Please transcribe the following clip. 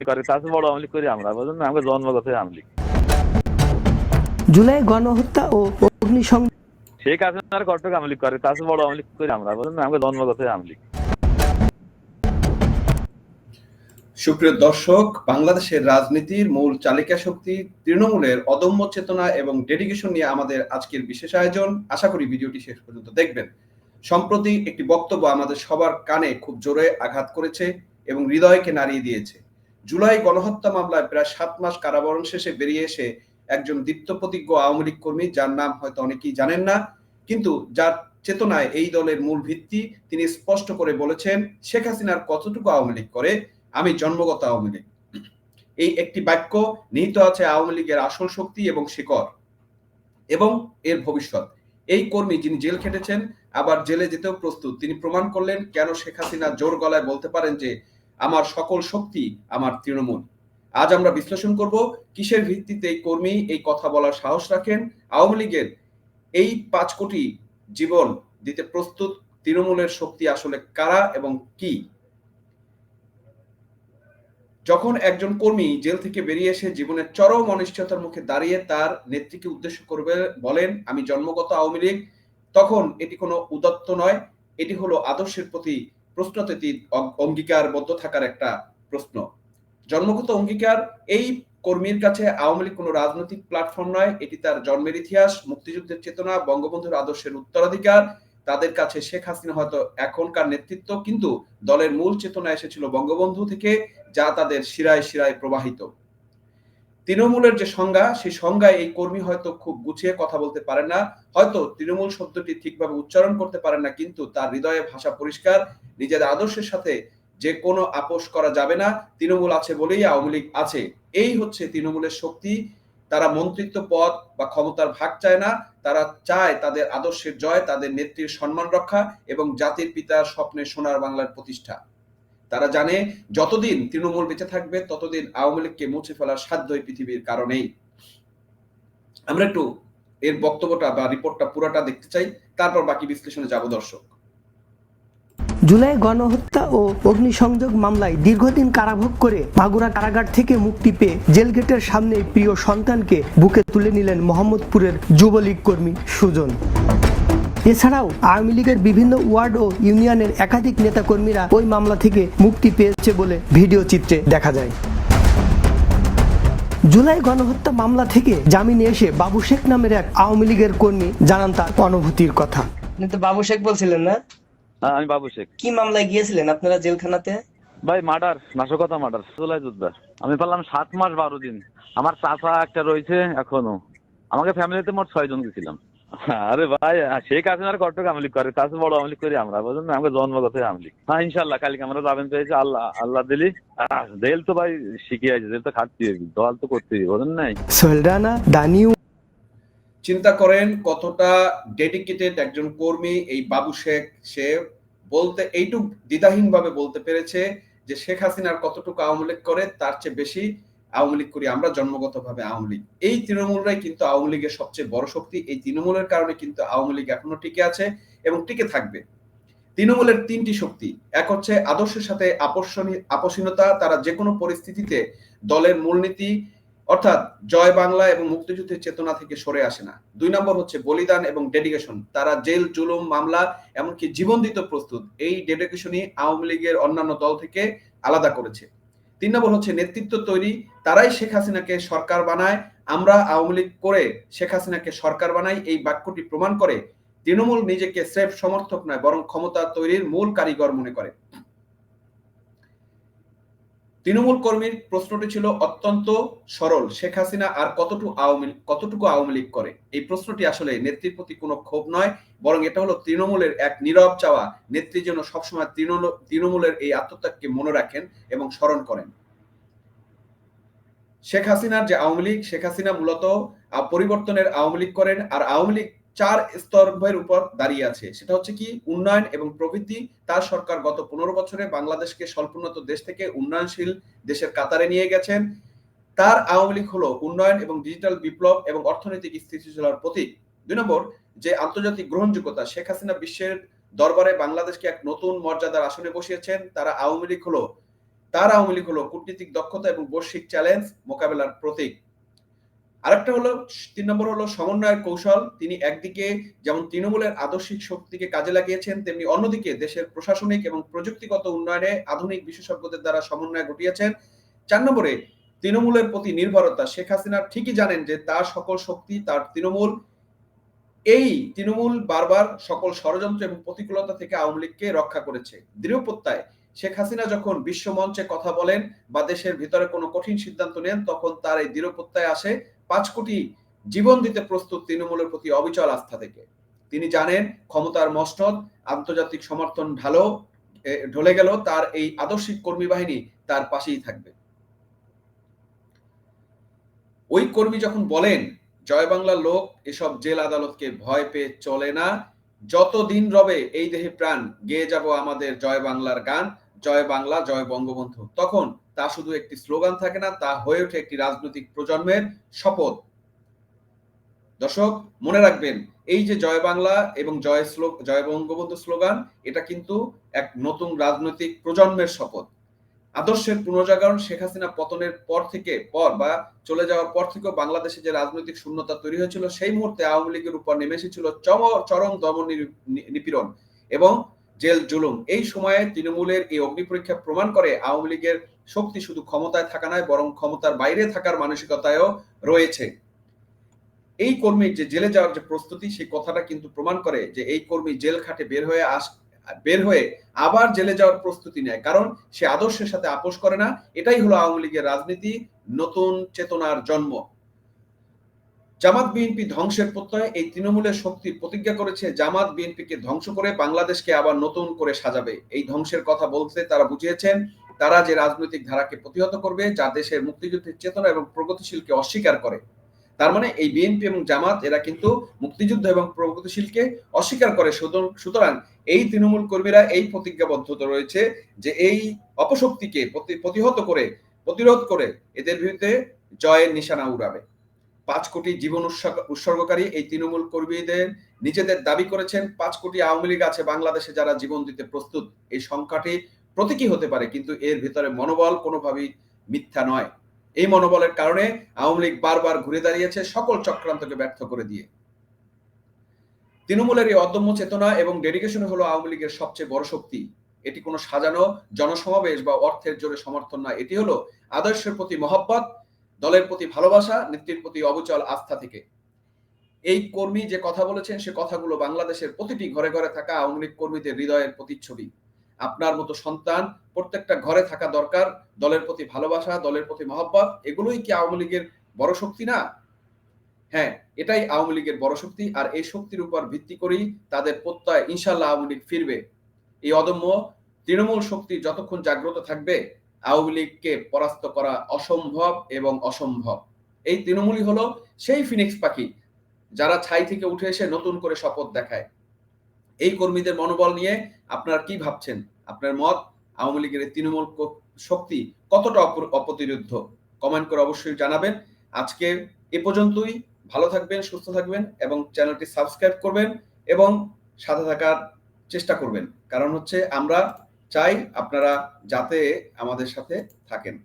করে তার চেয়ে বড় আওয়ামী লীগ করি আমরা, বুঝলেন না, আমাকে জন্মগত আওয়ামী লীগ। জুলাই গণহত্যা ও অগ্নিসংযোগ শেখ হাসিনার ঘটক আওয়ামী লীগ করে তার চেয়ে বড় আওয়ামী লীগ করি আমরা, বুঝলেন না, আমাকে জন্মগত আওয়ামী লীগ। সুপ্রিয় দর্শক, বাংলাদেশের রাজনীতির মূল চালিকা শক্তি তৃণমূলের অদম্য চেতনা এবং ডেডিকেশন নিয়ে আমাদের আজকের বিশেষ আয়োজন। আশা করি ভিডিওটি শেষ পর্যন্ত দেখবেন। সম্প্রতি একটি বক্তব্য আমাদের সবার কানে খুব জোরে আঘাত করেছে এবং হৃদয়কে নাড়িয়ে দিয়েছে। জুলাই গণহত্যা মামলায় প্রায় 7 মাস কারাবরণ শেষে বেরিয়ে এসে একজন দীপ্তপ্রতিজ্ঞ আওয়ামী লীগ কর্মী, যার নাম হয়তো অনেকেই জানেন না, কিন্তু যার চেতনায় এই দলের মূল ভিত্তি, তিনি স্পষ্ট করে বলেছেন শেখ হাসিনার কতটুকু আওয়ামী লীগ করে, আমি জন্মগত আওয়ামী লীগ। এই একটি বাক্য নিহিত আছে আওয়ামী লীগের আসল শক্তি এবং শিকড় এবং এর ভবিষ্যৎ। এই কর্মী যিনি জেল খেটেছেন, আবার জেলে যেতেও প্রস্তুত, তিনি প্রমাণ করলেন কেন শেখ হাসিনা জোর গলায় বলতে পারেন যে আমার সকল শক্তি আমার তৃণমূল। আজ আমরা বিশ্লেষণ করব কিসের ভিত্তিতে এই কর্মী এই কথা বলার সাহস রাখেন। আওয়ামী লীগের এই 5 কোটি জীবন দিতে প্রস্তুত তৃণমূলের শক্তি আসলে কারা এবং কি। যখন একজন কর্মী জেল থেকে বেরিয়ে এসে জীবনের চরম অনিশ্চয়তার মুখে দাঁড়িয়ে তার নেত্রীকে উদ্দেশ্য করবে বলেন আমি জন্মগত আওয়ামী লীগ, তখন এটি কোনো উদাত্ত নয়, এটি হলো আদর্শের প্রতি প্রশ্নতীত অঙ্গীকারবদ্ধ থাকার একটা প্রশ্ন। জন্মগত অঙ্গীকার। এই কর্মীর কাছে আওয়ামী লীগ কোনো রাজনৈতিক প্ল্যাটফর্ম নয়, এটি তার জন্মের ইতিহাস, মুক্তিযুদ্ধের চেতনা, বঙ্গবন্ধুর আদর্শের উত্তরাধিকার। তাদের কাছে শেখ হাসিনা হয়তো এখনকার নেতৃত্ব, কিন্তু দলের মূল চেতনা এসেছিল বঙ্গবন্ধু থেকে, যা তাদের শিরায় শিরায় প্রবাহিত। তৃণমূলের যে সংজ্ঞা, সেই সংজ্ঞায় এই কর্মী হয়তো খুব গুছিয়ে কথা বলতে পারেন না, হয়তো তৃণমূল শব্দটি ঠিকভাবে উচ্চারণ করতে পারেন না, কিন্তু তার হৃদয়ে ভাষা পরিষ্কার। নিজের আদর্শের সাথে যে কোনো আপোষ করা যাবে না, তৃণমূল আছে বলেই আওয়ামী লীগ আছে, এই হচ্ছে তৃণমূলের শক্তি। তারা মন্ত্রিত্ব পদ বা ক্ষমতার ভাগ চায় না, তারা চায় তাদের আদর্শের জয়, তাদের নেত্রীর সম্মান রক্ষা এবং জাতির পিতার স্বপ্নে সোনার বাংলার প্রতিষ্ঠা। তারা জানে যতদিন তৃণমূল বেঁচে থাকবে ততদিন আওয়ামী লীগকে মুছে ফেলার সাধ্য এই পৃথিবীর কারণেই। আমরা একটু এর বক্তব্যটা বা রিপোর্টটা পুরোটা দেখতে চাই, তারপর বাকি বিশ্লেষণে যাব। দর্শক, জুলাই গণহত্যা ও অগ্নিসংযোগ মামলায় দীর্ঘদিন কারাভোগ করে মাগুরা কারাগার থেকে মুক্তি পেয়ে জেলগেটের সামনে প্রিয় সন্তানকে বুকে তুলে নিলেন মোহাম্মদপুরের যুবলীগ কর্মী সুজন। এছাড়াও আওয়ামী লীগের বিভিন্ন ওয়ার্ড ও ইউনিয়নের একাধিক নেতাকর্মীরা ওই মামলা থেকে মুক্তি পেয়েছে বলে ভিডিও চিত্রে দেখা যায়। জুলাই গণহত্যা মামলা থেকে জামিনে এসে বাবু শেখ নামের এক আওয়ামী লীগের কর্মী জানান তার অনুভূতির কথা। আপনি তো বাবু শেখ বলছিলেন না? হ্যাঁ, আমি বাবু শেখ। কি মামলায় গিয়েছিলেন আপনারা জেলখানাতে? ভাই মার্ডার, নাশকতা মার্ডার, জুলাই যোদ্ধা। আমি পেলাম 7 মাস 12 দিন। আমার চাচা একটা রয়েছে এখনো, আমাকে ফ্যামিলিতে মোট 6 জন গেছিলাম। আরে ভাই, শেখ হাসিনার ঘটক আওয়ামী লীগ করে তার চেয়ে বড় আওয়ামী লীগ করি আমরা, বুঝলেন না, আমাকে জন্মগত আওয়ামী লীগ। হ্যাঁ ইনশাল্লাহ কালকে আমরা যাবেন পেয়েছি, আল্লাহ আল্লাহ দিলি। জেল তো ভাই শিখে আছে, জেল তো খাটতে হবে, দল তো করতে হবে, বুঝলেন নাই। সোহেল রানা, দা নিউ। চিন্তা করেন কতটা ডেডিকেটেড একজন কর্মী এই বাবু শেখ। সে বলতে এইটুক দ্বিধাহীন ভাবে বলতে পেরেছে যে শেখ হাসিনার কতটুকু আওয়ামী লীগ করে তার চেয়ে বেশি আওয়ামী লীগ করি আমরা, জন্মগত ভাবে আওয়ামী লীগ। এই তৃণমূলরাই কিন্তু আওয়ামী লীগের সবচেয়ে বড় শক্তি। এই তৃণমূলের কারণে কিন্তু আওয়ামী লীগ এখনো টিকে আছে এবং টিকে থাকবে। তৃণমূলের 3টি শক্তি। এক হচ্ছে আদর্শের সাথে আপোষহীনতা, তারা যে কোনো পরিস্থিতিতে দলের মূলনীতি অর্থাৎ জয় বাংলা এবং মুক্তিযুদ্ধের চেতনা থেকে সরে আসে না। 2 নম্বর হচ্ছে বলিদান এবং ডেডিকেশন, তারা জেল জুলুম মামলা এমনকি জীবন দিতে প্রস্তুত। এই ডেডিকেশনই আওয়ামী লীগের অন্যান্য দল থেকে আলাদা করেছে। 3 নম্বর হচ্ছে নেতৃত্ব তৈরি, তারাই শেখ হাসিনাকে সরকার বানায়। আমরা আওয়ামী লীগ করে শেখ হাসিনাকে সরকার বানাই, এই বাক্যটি প্রমাণ করে তৃণমূল নিজেকে স্রেফ সমর্থক নয়, বরং ক্ষমতা তৈরির মূল কারিগর মনে করে। তৃণমূল কর্মীর প্রশ্নটি ছিল অত্যন্ত সরল, শেখ হাসিনা আর কতটুকু আওয়ামী লীগ করে। এই প্রশ্নটি আসলে নেত্রীর প্রতি কোনো ক্ষোভ নয়, বরং এটা হলো তৃণমূলের এক নীরব চাওয়া, নেত্রী যেন সবসময় তৃণমূলের এই আত্মত্যাগকে মনে রাখেন এবং স্মরণ করেন। শেখ হাসিনার যে আওয়ামী লীগ, শেখ হাসিনা মূলত পরিবর্তনের আওয়ামী লীগ করেন। আর আওয়ামী লীগ 4 স্তরের উপর দাঁড়িয়ে আছে, সেটা হচ্ছে কি উন্নয়ন এবং প্রবৃদ্ধি। তার সরকার গত 15 বছরে বাংলাদেশকে স্বল্পোন্নত দেশ থেকে উন্নয়নশীল দেশের কাতারে নিয়ে গেছেন। তার আওয়ামী লীগ হলো উন্নয়ন এবং ডিজিটাল বিপ্লব এবং অর্থনৈতিক স্থিতিশীলতার প্রতীক। 2 নম্বর যে আন্তর্জাতিক গ্রহণযোগ্যতা, শেখ হাসিনা বিশ্বের দরবারে বাংলাদেশকে এক নতুন মর্যাদার আসনে বসিয়েছেন। তারা আওয়ামী লীগ হলো তার আওয়ামী লীগ হলো কূটনীতিক দক্ষতা এবং বৈশ্বিক চ্যালেঞ্জ মোকাবেলার প্রতীক। আরেকটা হলো 3 নম্বর হলো সমন্বয়ের কৌশল। তিনি একদিকে যেমন তৃণমূলের আদর্শিক শক্তিকে কাজে লাগিয়েছেন, তেমনি অন্যদিকে দেশের প্রশাসনিক এবং প্রযুক্তিগত উন্নয়নে আধুনিক বিশেষজ্ঞদের দ্বারা সমন্বয় ঘটিয়েছেন। 4 নম্বরে তৃণমূলের প্রতি নির্ভরতা। শেখ হাসিনা ঠিকই জানেন যে তার সকল শক্তি তার তৃণমূল। এই তৃণমূল বারবার সকল ষড়যন্ত্র এবং প্রতিকূলতা থেকে আওয়ামী লীগকে রক্ষা করেছে। দৃঢ় প্রত্যয় শেখ হাসিনা যখন বিশ্ব মঞ্চে কথা বলেন বা দেশের ভিতরে কোনো কঠিন সিদ্ধান্ত নেন, তখন তার এই দৃঢ় প্রত্যয় আসে 5 কোটি জীবন দিতে প্রস্তুত তৃণমূলের প্রতি অবিচল আস্থা থেকে। তিনি জানেন ক্ষমতার মসনদ, আন্তর্জাতিক সমর্থন ঢলে গেল, তার এই আদর্শিক কর্মী বাহিনী তার পাশেই থাকবে। ওই কর্মী যখন বলেন জয় বাংলার লোক এসব জেল আদালতকে ভয় পেয়ে চলে না, যতদিন রবে এই দেহে প্রাণ গেয়ে যাব আমাদের জয় বাংলার গান, জয় বাংলা জয় বঙ্গবন্ধু, তখন তা শুধু একটি স্লোগান থাকে না, তা হয়ে ওঠে একটি রাজনৈতিক প্রজন্মের শপথ। দর্শক মনে রাখবেন, এই যে জয় বাংলা এবং জয় বঙ্গবন্ধু স্লোগান, এটা কিন্তু এক নতুন রাজনৈতিক প্রজন্মের শপথ। আদর্শের পুনর্জাগরণ। শেখ হাসিনা পতনের পর বা চলে যাওয়ার পর থেকেও বাংলাদেশে যে রাজনৈতিক শূন্যতা তৈরি হয়েছিল, সেই মুহূর্তে আওয়ামী লীগের উপর নেমে এসেছিল চরম দমন নিপীড়ন এবং জেল জুলুম। এই সময়ে তৃণমূলের এই অগ্নিপরীক্ষা প্রমাণ করে আওয়ামী লীগের শক্তি শুধু ক্ষমতায় থাকা নয়, বরং ক্ষমতার বাইরে থাকার মানসিকতায়ও রয়েছে। এই কর্মীর যে জেলে যাওয়ার যে প্রস্তুতি, সেই কথাটা কিন্তু প্রমাণ করে যে এই কর্মী জেল খাটে বের হয়ে আবার জেলে যাওয়ার প্রস্তুতি নেয়, কারণ সে আদর্শের সাথে আপোষ করে না। এটাই হলো আওয়ামী লীগের রাজনীতি, নতুন চেতনার জন্ম। জামাত বিএনপি ধ্বংসের প্রত্যয়। এই তৃণমূলের শক্তি প্রতিজ্ঞা করেছে জামাত বিএনপিকে ধ্বংস করে বাংলাদেশকে আবার নতুন করে সাজাবে। এই ধ্বংসের কথা বলতে তারা বুঝিয়েছেন তারা যে রাজনৈতিক ধারাকে প্রতিহত করবে, যা দেশের মুক্তিযুদ্ধের চেতনা এবং প্রগতিশীলকে অস্বীকার করে। তার মানে এই বিএনপি এবং জামাত এরা কিন্তু মুক্তিযুদ্ধ এবং প্রগতিশীলকে অস্বীকার করে। সুতরাং এই তৃণমূল কর্মীরা এই প্রতিজ্ঞাবদ্ধতা রয়েছে যে এই অপশক্তিকে প্রতিরোধ করে এদের বিরুদ্ধে জয়ের নিশানা উড়াবে। 5 কোটি জীবন উৎসর্গকারী এই তৃণমূল কর্মীদের নিজেদের দাবি করেছেন 5 কোটি আওয়ামী লীগ আছে বাংলাদেশে যারা জীবন দিতে প্রস্তুত। এই সংখ্যাটি প্রতীকী হতে পারে, কিন্তু এর ভিতরে মনোবল কোনোভাবেই মিথ্যা নয়। এই মনোবলের কারণে আওয়ামী লীগ বারবার ঘুরে দাঁড়িয়েছে সকল চক্রান্তকে ব্যর্থ করে দিয়ে। তৃণমূলের এই অদম্য চেতনা এবং ডেডিকেশন হলো আওয়ামী লীগের সবচেয়ে বড় শক্তি। এটি কোনো সাজানো জনসমাবেশ বা অর্থের জোরে সমর্থন নয়, এটি হলো আদর্শের প্রতি মহব্বত, দলের প্রতি ভালোবাসা, নেত্রীর প্রতি অবিচল আস্থা থেকে। এই কর্মী যে কথা বলেছেন সে কথাগুলো বাংলাদেশের প্রতিটি ঘরে ঘরে থাকা আওয়ামী লীগ কর্মীদের হৃদয়ের প্রতিচ্ছবি। আপনার মতো সন্তান প্রত্যেকটা ঘরে থাকা দরকার। দলের প্রতি ভালোবাসা, দলের প্রতি মহব্বত, এগুলোই কি আওয়ামী লীগের বড় শক্তি না? হ্যাঁ, এটাই আওয়ামী লীগের বড় শক্তি। আর এই শক্তির উপর ভিত্তি করেই তাদের প্রত্যয় ইনশাল্লাহ আওয়ামী লীগ ফিরবে। এই অদম্য তৃণমূল শক্তি যতক্ষণ জাগ্রত থাকবে, আওয়ামী লীগকে পরাস্ত করা অসম্ভব এবং অসম্ভব। এই তৃণমূলই হলো সেই ফিনিক্স পাখি যারা ছাই থেকে উঠে এসে নতুন করে শপথ দেখায়। এই কর্মীদের মনোবল নিয়ে আপনারা কি ভাবছেন? আপনার মত, আওয়ামী লীগের তৃণমূল শক্তি কতটা অপ্রতিরোধ্য? কমেন্ট করে অবশ্যই জানাবেন। আজকে এ পর্যন্তই। ভালো থাকবেন, সুস্থ থাকবেন এবং চ্যানেলটি সাবস্ক্রাইব করবেন এবং সাথে থাকার চেষ্টা করবেন, কারণ হচ্ছে আমরা চাই আপনারা যাতে আমাদের সাথে থাকেন।